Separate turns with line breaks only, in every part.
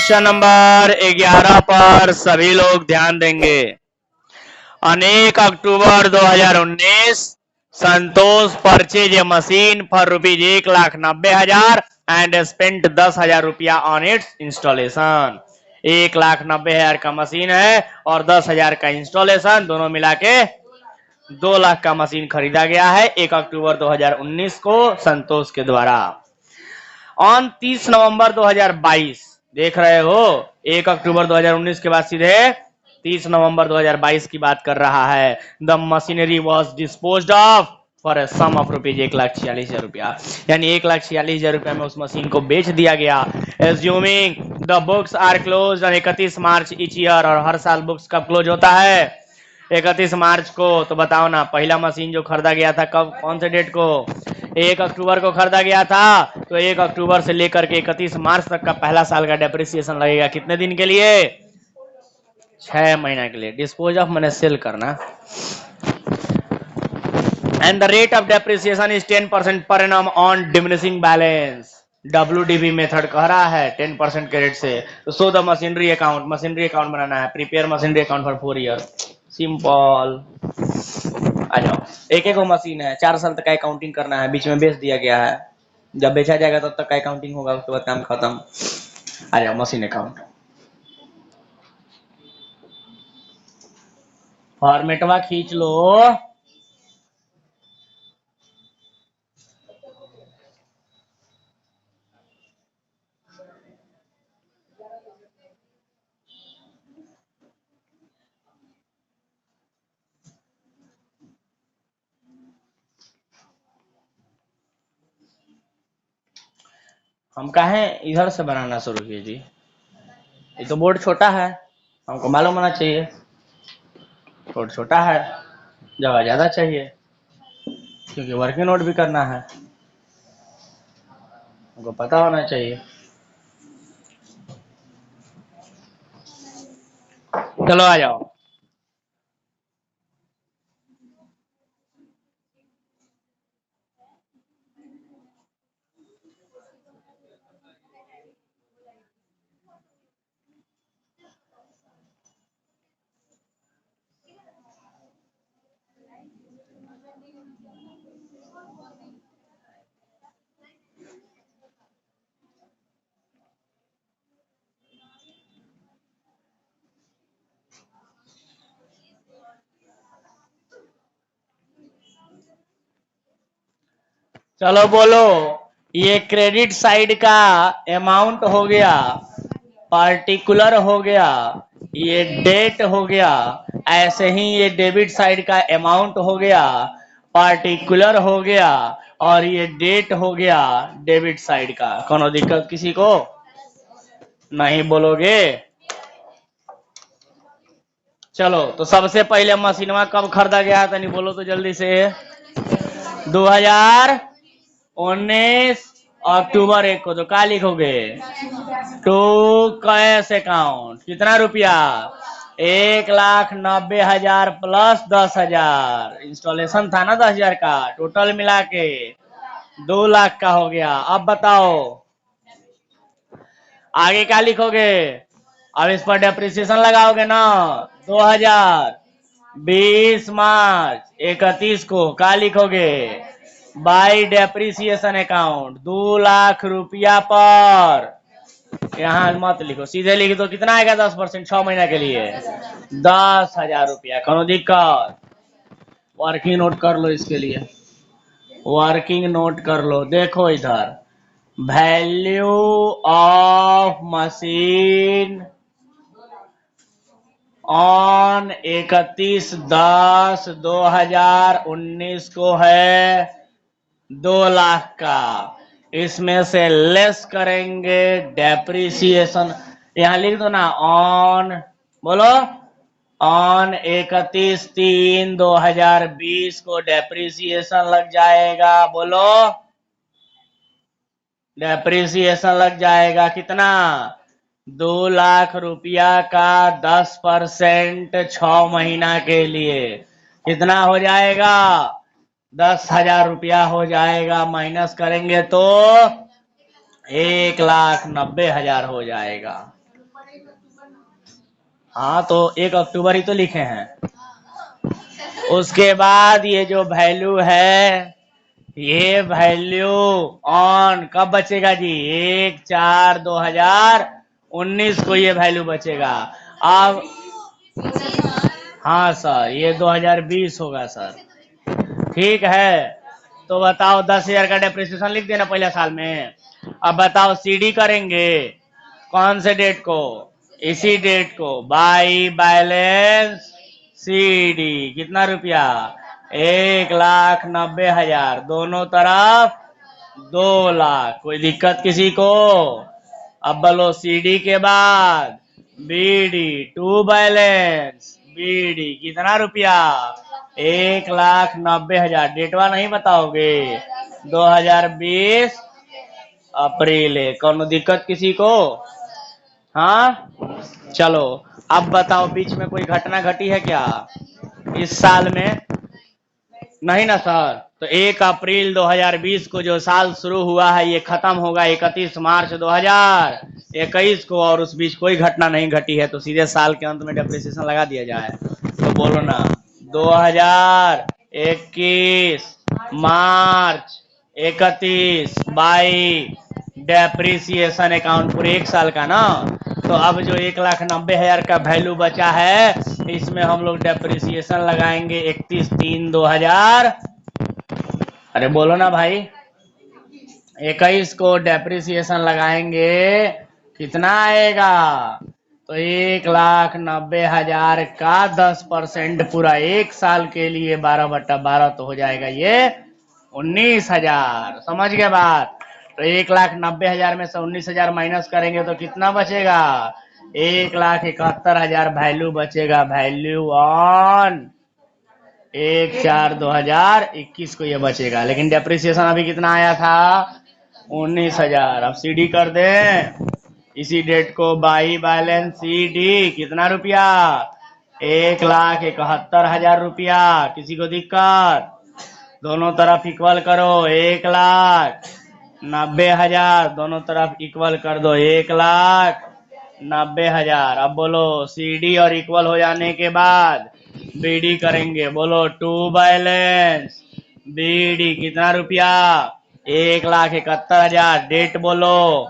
Question number 11 पर सभी लोग ध्यान देंगे। On 1 October 2019 Santosh purchase a machine for ₹1,90,000 and spent 10,000 रुपया ऑन इट्स इंस्टॉलेशन। 1,90,000 का मशीन है और 10,000 का इंस्टॉलेशन, दोनों मिला के 2 लाख का मशीन खरीदा गया है 1 अक्टूबर 2019 को संतोष के द्वारा। ऑन 30 नवंबर 2022 देख रहे हो, 1 अक्टूबर 2019 के बाद सीधे 30 नवंबर 2022 की बात कर रहा है। The machinery was disposed of for a sum of ₹1,46,000 रुपया, यानी 1,46,000 रुपया में उस मशीन को बेच दिया गया। Assuming the books are closed on 31 March each year, और हर साल बुक्स कब क्लोज होता है? 31 मार्च को। तो बताओ ना, पहला मशीन जो खरीदा गया था कब, कौन से डेट को? 1 अक्टूबर को खरीदा गया था। तो 1 अक्टूबर से लेकर के 31 मार्च तक का पहला साल का डेप्रिसिएशन लगेगा कितने दिन के लिए? 6 महीना के लिए। डिस्पोज ऑफ मैंने सेल करना। And the rate of depreciation is 10% per annum on diminishing balance. WDB method कह रहा है 10% के रेट से। तो सो द मशीनरी अकाउंट बनाना है। Prepare machinery account for 4 year. Simple. आ जाओ, एक एक मशीन है, 4 साल तक का अकाउंटिंग करना है, बीच में बेच दिया गया है, जब बेचा जाएगा तब तक का अकाउंटिंग होगा, उसके बाद काम खत्म। आ जाओ मशीन अकाउंट, फॉर्मेटवा खींच लो। हम कहें इधर से बनाना शुरू किए जी, ये तो बोर्ड छोटा है, हमको मालूम होना चाहिए। बोर्ड छोटा है, जगह ज्यादा चाहिए, क्योंकि वर्किंग नोट भी करना है, हमको पता होना चाहिए। चलो आ जाओ। चलो बोलो, ये क्रेडिट साइड का अमाउंट हो गया, पार्टिकुलर हो गया, ये डेट हो गया। ऐसे ही ये डेबिट साइड का अमाउंट हो गया, पार्टिकुलर हो गया, और ये डेट हो गया डेबिट साइड का। कोनो दिक्कत किसी को? नहीं बोलोगे? चलो, तो सबसे पहले मशीनवा कब खरीदा गया था, नहीं बोलो तो जल्दी से। 2019 अक्टूबर 1 को। तो क्या लिखोगे? To cash account. कितना रुपया? 1,90,000 प्लस 10,000। इंस्टॉलेशन था ना 10,000 का, टोटल मिला के 2 लाख का हो गया। अब बताओ आगे क्या लिखोगे? अब इस पर डेप्रिसिएशन लगाओगे ना। 2020 मार्च 31 को क्या लिखोगे? बाई डेप्रिसिएशन अकाउंट 2 लाख रुपया पर। यहाँ मत लिखो, सीधे लिख दो। कितना आएगा? 10%, 6 महीना के लिए 10,000 रुपया। कोनो दिक्कत? वर्किंग नोट कर लो, इसके लिए वर्किंग नोट कर लो। देखो इधर, वैल्यू ऑफ मशीन ऑन 31/10/2019 को है 2 लाख का। इसमें से लेस करेंगे डेप्रिसिएशन। यहां लिख दो ना, ऑन, बोलो, ऑन 31/3/2020 को डेप्रिसिएशन लग जाएगा। बोलो, डेप्रिसिएशन लग जाएगा कितना? 2 लाख रुपया का 10% 6 महीना के लिए कितना हो जाएगा? 10,000 रुपया हो जाएगा। माइनस करेंगे तो 1,90,000 हो जाएगा। हाँ तो 1 अक्टूबर ही तो लिखे हैं। उसके बाद ये जो वैल्यू है, ये वैल्यू ऑन कब बचेगा जी? 1/4/2019 को ये वैल्यू बचेगा। अब हाँ सर, ये 2020 होगा सर। ठीक है, तो बताओ 10,000 का डेप्रिसिएशन लिख देना पहले साल में। अब बताओ सीडी करेंगे कौन से डेट को? इसी डेट को। बाई बैलेंस सीडी कितना रुपया? 1,90,000, दोनों तरफ 2 लाख। कोई दिक्कत किसी को? अब बोलो सीडी के बाद बीडी टू बैलेंस बीडी कितना रुपया? 1,90,000। डेटवा नहीं बताओगे? 2020 अप्रैल है। कौन दिक्कत किसी को? हाँ चलो, अब बताओ बीच में कोई घटना घटी है क्या इस साल में? नहीं ना सर। तो 1 अप्रैल 2020 को जो साल शुरू हुआ है ये खत्म होगा 31 मार्च 2021 को, और उस बीच कोई घटना नहीं घटी है, तो सीधे साल के अंत में डेप्रिसिएशन लगा दिया जाए। तो बोलो ना, 2021 मार्च 31 बाई डेप्रिसिएशन अकाउंट पूरे 1 साल का ना। तो अब जो 1,90,000 का वैल्यू बचा है, इसमें हम लोग डेप्रिसिएशन लगाएंगे 31/3/2000। अरे बोलो ना भाई, 21 को डेप्रिसिएशन लगाएंगे, कितना आएगा? तो 1,90,000 का 10% पूरा 1 साल के लिए 12/12 तो हो जाएगा ये 19,000। समझ गए बात? तो 1,90,000 में से 19,000 माइनस करेंगे तो कितना बचेगा? 1,71,000 वैल्यू बचेगा। वैल्यू ऑन 1/4/2021 को ये बचेगा। लेकिन डेप्रिसिएशन अभी कितना आया था? 19,000। अब सीडी कर दें इसी डेट को। बाई बैलेंस सीडी कितना रुपया? 1,71,000 रुपया। किसी को दिक्कत? दोनों तरफ इक्वल करो। 1,90,000 दोनों तरफ इक्वल कर दो। 1,90,000। अब बोलो सीडी और इक्वल हो जाने के बाद बीडी करेंगे। बोलो टू बैलेंस बीडी कितना रुपया? 1,71,000। डेट बोलो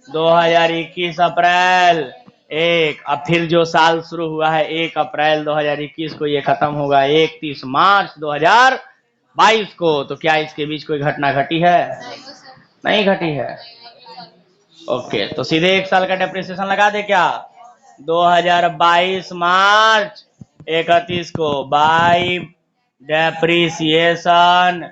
2021 अप्रैल 1। अब फिर जो साल शुरू हुआ है 1 अप्रैल 2021 को, ये खत्म होगा 31 मार्च 2022 को। तो क्या इसके बीच कोई घटना घटी है? नहीं घटी है। ओके, तो सीधे 1 साल का डेप्रिसिएशन लगा दे क्या? 2022 मार्च 31 को बाई डेप्रिसिएशन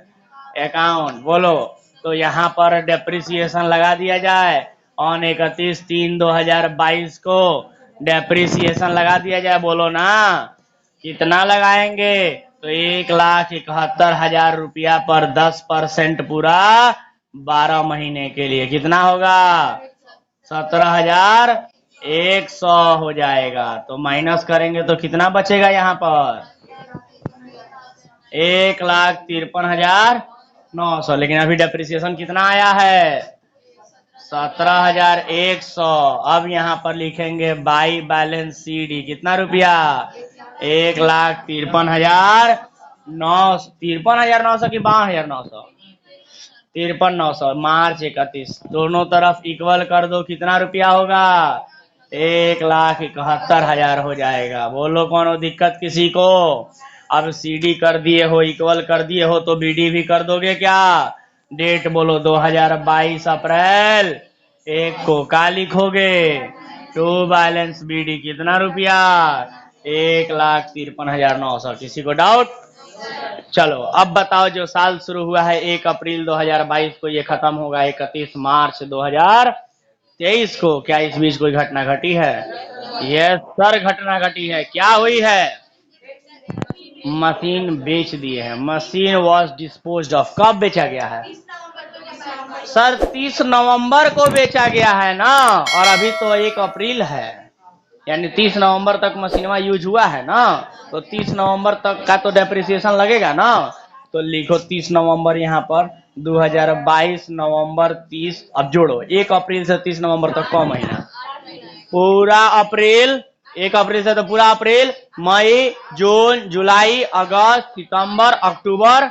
अकाउंट। बोलो, तो यहाँ पर डेप्रिसिएशन लगा दिया जाए ऑन 31/3/2022 को डेप्रिसिएशन लगा दिया जाए। बोलो ना, कितना लगाएंगे? तो 1,71,000 रुपया पर 10% पूरा 12 महीने के लिए कितना होगा? 17,100 हो जाएगा। तो माइनस करेंगे तो कितना बचेगा यहाँ पर? 1,53,900। लेकिन अभी डेप्रिसिएशन कितना आया है? 17,100। अब यहाँ पर लिखेंगे बाई बैलेंस सीडी कितना रुपया? 1,53,900। 53,900 की 52,900? 53,900। मार्च 31 दोनों तरफ इक्वल कर दो, कितना रुपया होगा? 1,71,000 हो जाएगा। बोलो कौन दिक्कत किसी को? अब सीडी कर दिए हो, इक्वल कर दिए हो, तो बीडी भी कर दोगे क्या? डेट बोलो 2022 अप्रैल 1 को। क्या लिखोगे? टू बैलेंस बीडी कितना रुपया? 1,53,900। किसी को डाउट? चलो अब बताओ, जो साल शुरू हुआ है 1 अप्रैल 2022 को, ये खत्म होगा 31 मार्च 2023 को। क्या इस बीच कोई घटना घटी है? यस सर, घटना घटी है। क्या हुई है? मशीन बेच दिए हैं। Machine was disposed of. कब बेचा गया है सर? 30 नवंबर को बेचा गया है ना, और अभी तो 1 अप्रैल है, यानी 30 नवंबर तक मशीनवा यूज हुआ है ना। तो 30 नवंबर तक का तो डेप्रिसिएशन लगेगा ना। तो लिखो 30 नवंबर यहाँ पर 2022 नवंबर 30। अब जोड़ो 1 अप्रैल से 30 नवंबर तक कौन महीना? पूरा अप्रैल 1 अप्रैल से तो पूरा अप्रैल, मई, जून, जुलाई, अगस्त, सितंबर, अक्टूबर,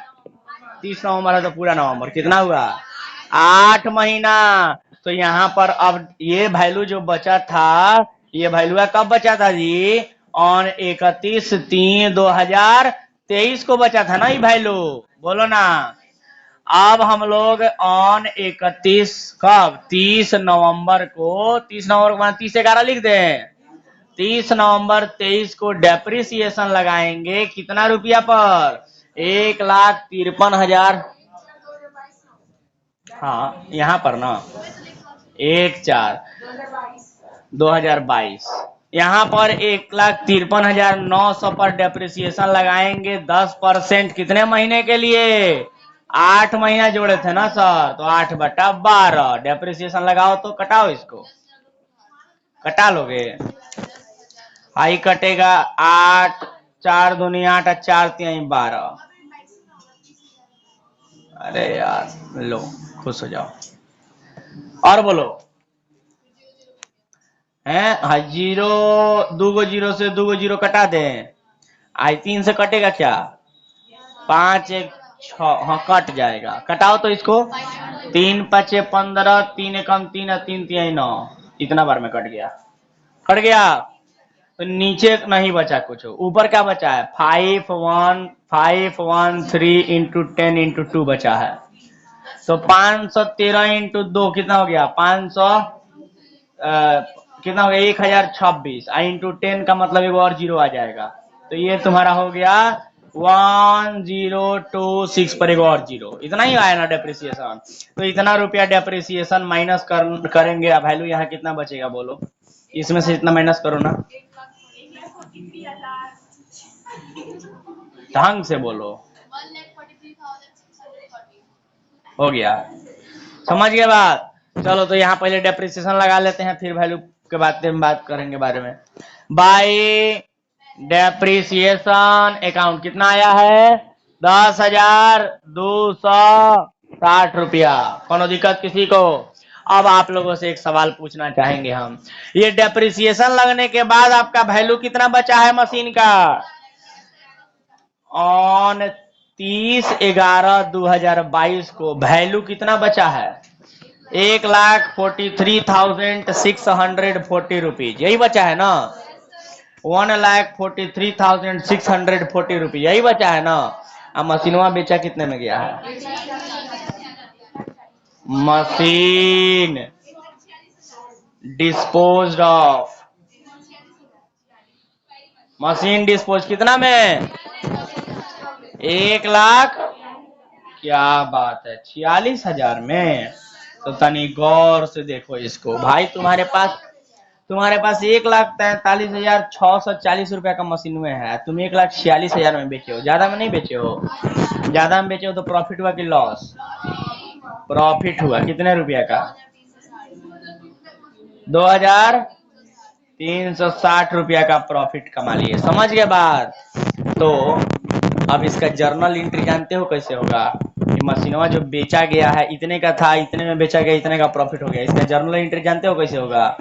30 नवंबर है तो पूरा नवंबर। कितना हुआ? 8 महीना। तो यहाँ पर अब ये वैल्यू जो बचा था, ये वैल्यू कब बचा था जी? ऑन 31/3/2023 को बचा था ना ये वैल्यू, बोलो ना। अब हम लोग ऑन 31 कब? 30 नवंबर को, 30 नवंबर को 30/11 लिख दें। 30 नवंबर 23 को डेप्रिसिएशन लगाएंगे कितना रुपया पर? 1,53,000। हाँ यहाँ पर ना 1/4/2022 यहाँ पर 1,53,900 पर डेप्रिसिएशन लगाएंगे 10%। कितने महीने के लिए? 8 महीना जोड़े थे ना सर, तो 8/12 डेप्रिसिएशन लगाओ तो कटाओ, इसको कटा लोगे। आई कटेगा 8, 4 दूनी 8 और 4 3 12। अरे यार लो, खुश हो जाओ और बोलो। हैं? हाँ जीरो, 2 जीरो से 2 जीरो कटा दें। आई 3 से कटेगा क्या? 5 1 6, हाँ कट जाएगा। कटाओ तो इसको। 3 5 15, 3 एकम 3 और 3 3 9। इतना बार में कट गया, कट गया। तो नीचे नहीं बचा कुछ, ऊपर क्या बचा है? 5 1 इंटू 10 इंटू 2 बचा है। तो 513 इंटू 2 कितना हो गया? 500 कितना हो गया? 1026 इंटू 10 का मतलब एक और जीरो आ जाएगा। तो ये तुम्हारा हो गया 1026 पर एक और जीरो। इतना ही आया ना डेप्रिसिएशन। तो इतना रुपया डेप्रिसिएशन माइनस करेंगे। वैल्यू यहाँ कितना बचेगा बोलो? इसमें से इतना माइनस करो ना, ढंग से बोलो। हो गया, समझ गए बात? चलो तो यहाँ पहले डेप्रिसिएशन लगा लेते हैं, फिर वैल्यू के बारे में बात करेंगे बारे में। बाय डेप्रिसिएशन अकाउंट कितना आया है? 10,260 रुपया। कोनो दिक्कत किसी को? अब आप लोगों से एक सवाल पूछना चाहेंगे हम, ये डेप्रिसिएशन लगने के बाद आपका वैल्यू कितना बचा है मशीन का? ऑन 30/11/2022 को वैल्यू कितना बचा है? 1,43,640 रुपीज, यही बचा है ना? 1,43,640 रुपीज, यही बचा है ना? अब मशीनवा बेचा कितने में गया है? Machine dispose of, machine dispose कितना में? 1,00,000, क्या बात है, 46,000 में। तो तनी गौर से देखो इसको भाई। तुम्हारे पास 1,43,640 रुपया का मशीन में है, तुम 1,46,000 में बेचे हो। ज्यादा में नहीं बेचे हो? ज्यादा में बेचे हो तो प्रॉफिट हुआ कि लॉस? प्रॉफिट हुआ। कितने रुपया का? 2,360 रुपया का प्रॉफिट कमा लिए। समझ गए बात? तो अब इसका जर्नल एंट्री जानते हो कैसे होगा? ये मशीनवा जो बेचा गया है इतने का था, इतने में बेचा गया, इतने का प्रॉफिट हो गया। इसका जर्नल एंट्री जानते हो कैसे होगा?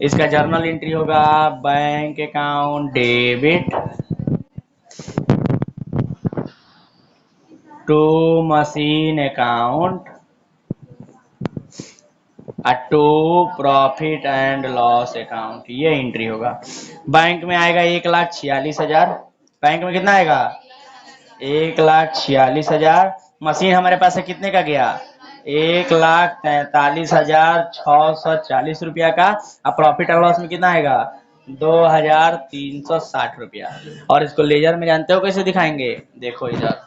इसका जर्नल एंट्री होगा bank account debit to machine account to profit and loss account, ये एंट्री होगा। बैंक में आएगा 1,46,000। बैंक में कितना आएगा? 1,46,000। मशीन हमारे पास है कितने का गया? 1,43,640 रुपया का। अब प्रॉफिट एंड लॉस में कितना आएगा? 2,360 रुपया। और इसको लेजर में जानते हो कैसे दिखाएंगे? देखो इधर,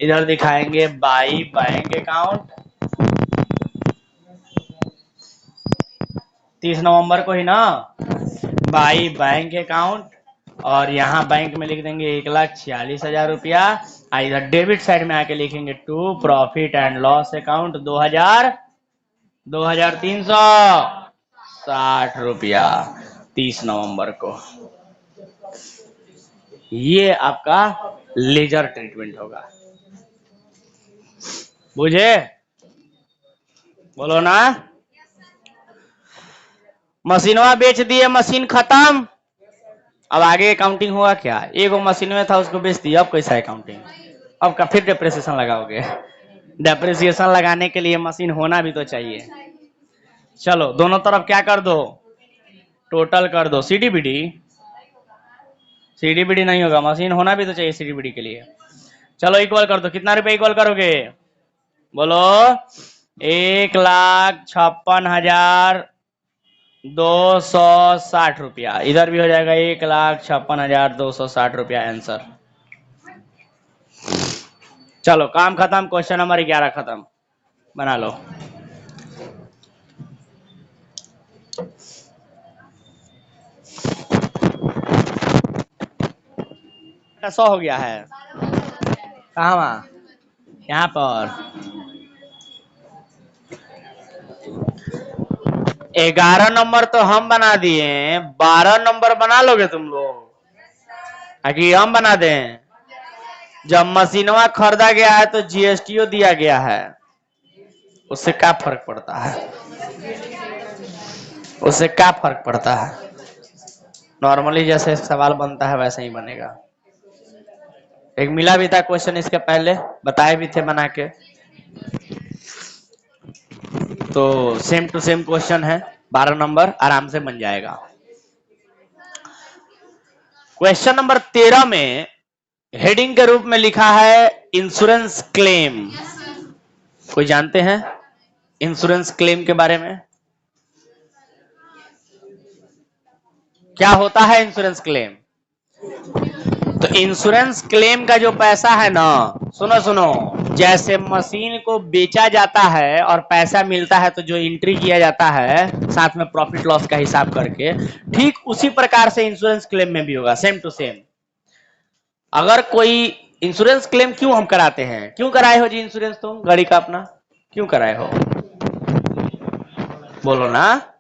इधर दिखाएंगे बाई बैंक अकाउंट। 30 नवंबर को ही ना, बाई बैंक अकाउंट। और यहाँ बैंक में लिख देंगे 1,46,000 रुपया। इधर डेबिट साइड में आके लिखेंगे to profit and loss account 2,360 रुपया 30 नवंबर को। ये आपका लेजर ट्रीटमेंट होगा। बुझे? बोलो ना। मशीनवा बेच दिए, मशीन खत्म। अब आगे अकाउंटिंग हुआ क्या, एगो मशीन में था उसको बेच दिया, अब कैसा अकाउंटिंग, अब का फिर डेप्रिसिएशन लगाओगे। डेप्रिसिएशन लगाने के लिए मशीन होना भी तो चाहिए। चलो दोनों तरफ क्या कर दो, टोटल कर दो। सीडीबीडी, सीडीबीडी नहीं होगा, मशीन होना भी तो चाहिए सीडीबीडी के लिए। चलो इक्वल कर दो, कितना रुपए इक्वल करोगे बोलो, 1,56,260 रुपया। इधर भी हो जाएगा 1,56,260 रुपया आंसर। चलो काम खत्म, क्वेश्चन नंबर 11 खत्म, बना लो। सौ हो गया है, कहाँ वहाँ, यहाँ पर 11 नंबर तो हम बना दिए, 12 नंबर बना लोगे तुम लोग, आगे हम बना दें। जब मशीनवा खरीदा गया है तो जीएसटी दिया गया है, उससे क्या फर्क पड़ता है, उससे क्या फर्क पड़ता है। नॉर्मली जैसे सवाल बनता है वैसे ही बनेगा। एक मिला भी था क्वेश्चन इसके पहले, बताए भी थे बना के, तो सेम टू सेम क्वेश्चन है, 12 नंबर आराम से बन जाएगा। क्वेश्चन नंबर 13 में हेडिंग के रूप में लिखा है इंश्योरेंस क्लेम। कोई जानते हैं इंश्योरेंस क्लेम के बारे में, क्या होता है इंश्योरेंस क्लेम? तो इंश्योरेंस क्लेम का जो पैसा है ना, सुनो सुनो, जैसे मशीन को बेचा जाता है और पैसा मिलता है तो जो एंट्री किया जाता है साथ में प्रॉफिट लॉस का हिसाब करके, ठीक उसी प्रकार से इंश्योरेंस क्लेम में भी होगा, सेम टू सेम। अगर कोई इंश्योरेंस क्लेम क्यों हम कराते हैं, क्यों कराए हो जी इंश्योरेंस तुम गाड़ी का अपना, क्यों कराए हो बोलो ना।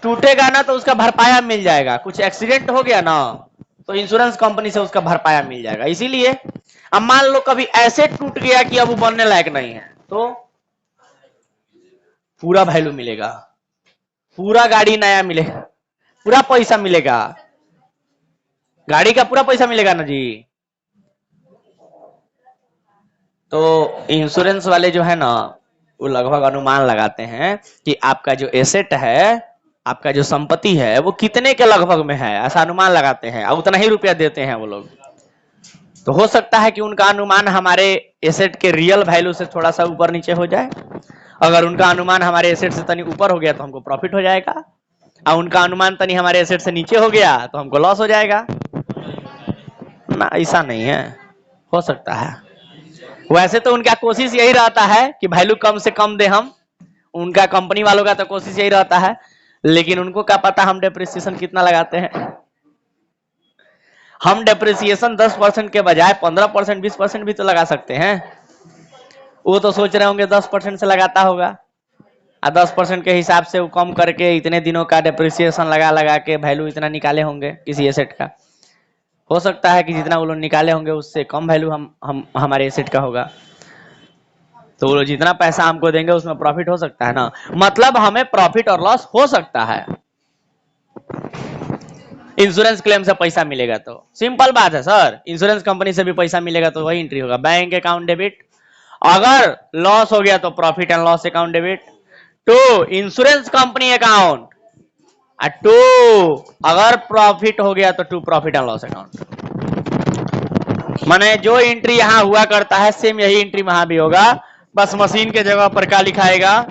टूटेगा ना तो उसका भरपाया मिल जाएगा, कुछ एक्सीडेंट हो गया ना तो इंश्योरेंस कंपनी से उसका भरपाया मिल जाएगा। इसीलिए अब मान लो कभी ऐसे टूट गया कि अब वो बनने लायक नहीं है तो पूरा वैल्यू मिलेगा, पूरा गाड़ी नया मिलेगा, पूरा पैसा मिलेगा, गाड़ी का पूरा पैसा मिलेगा ना जी। तो इंश्योरेंस वाले जो है ना वो लगभग अनुमान लगाते हैं कि आपका जो एसेट है, आपका जो संपत्ति है वो कितने के लगभग में है, ऐसा अनुमान लगाते हैं और उतना ही रुपया देते हैं वो लोग। तो हो सकता है कि उनका अनुमान हमारे एसेट के रियल वैल्यू से थोड़ा सा ऊपर नीचे हो जाए। अगर उनका अनुमान हमारे एसेट से तनी ऊपर हो गया तो हमको प्रॉफिट हो जाएगा, और उनका अनुमान तनी हमारे एसेट से नीचे हो गया तो हमको लॉस हो जाएगा ना। ऐसा नहीं है, हो सकता है। वैसे तो उनका कोशिश यही रहता है कि वैल्यू कम से कम दे हम, उनका कंपनी वालों का तो कोशिश यही रहता है, लेकिन उनको क्या पता हम डेप्रिसिएशन कितना लगाते हैं। हम डेप्रिसिएशन 10% के बजाय 15%, 20% भी तो लगा सकते हैं। वो तो सोच रहे होंगे 10% से लगाता होगा, और 10% के हिसाब से वो कम करके इतने दिनों का डेप्रिसिएशन लगा लगा के वैल्यू इतना निकाले होंगे किसी एसेट का। हो सकता है कि जितना वो लोग निकाले होंगे उससे कम वैल्यू हम हमारे एसेट का होगा, तो वो लोग जितना पैसा हमको देंगे उसमें प्रॉफिट हो सकता है ना। मतलब हमें प्रॉफिट और लॉस हो सकता है, इंश्योरेंस क्लेम से पैसा मिलेगा तो सिंपल बात है सर। इंश्योरेंस कंपनी से भी पैसा मिलेगा तो वही एंट्री होगा, बैंक अकाउंट डेबिट। अगर लॉस हो गया तो profit and loss account debit to insurance company account, to अगर प्रॉफिट हो गया तो to profit and loss account. माने जो एंट्री यहां हुआ करता है सेम यही एंट्री वहां भी होगा, बस मशीन के जगह पर क्या लिखाएगा,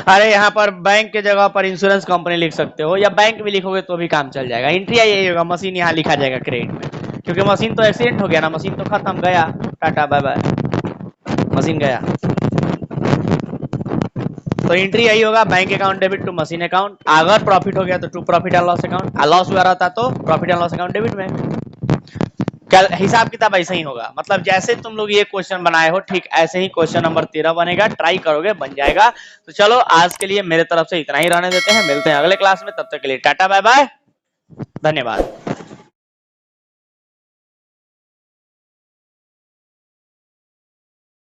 अरे यहाँ पर बैंक के जगह पर इंश्योरेंस कंपनी लिख सकते हो, या बैंक भी लिखोगे तो भी काम चल जाएगा। एंट्री यही होगा, मशीन यहाँ लिखा जाएगा क्रेडिट में, क्योंकि मशीन तो एक्सीडेंट हो गया ना, मशीन तो खत्म, गया, टाटा बाय बाय, मशीन गया। तो एंट्री यही होगा, bank account debit to machine account. अगर प्रॉफिट हो गया तो to profit and loss account, loss हुआ रहता तो profit and loss account debit में। हिसाब किताब ऐसा ही होगा। मतलब जैसे तुम लोग ये क्वेश्चन बनाए हो ठीक ऐसे ही क्वेश्चन नंबर 13 बनेगा, ट्राई करोगे बन जाएगा। तो चलो आज के लिए मेरे तरफ से इतना ही रहने देते हैं, मिलते हैं अगले क्लास में, तब तक के लिए टाटा बाय बाय, धन्यवाद।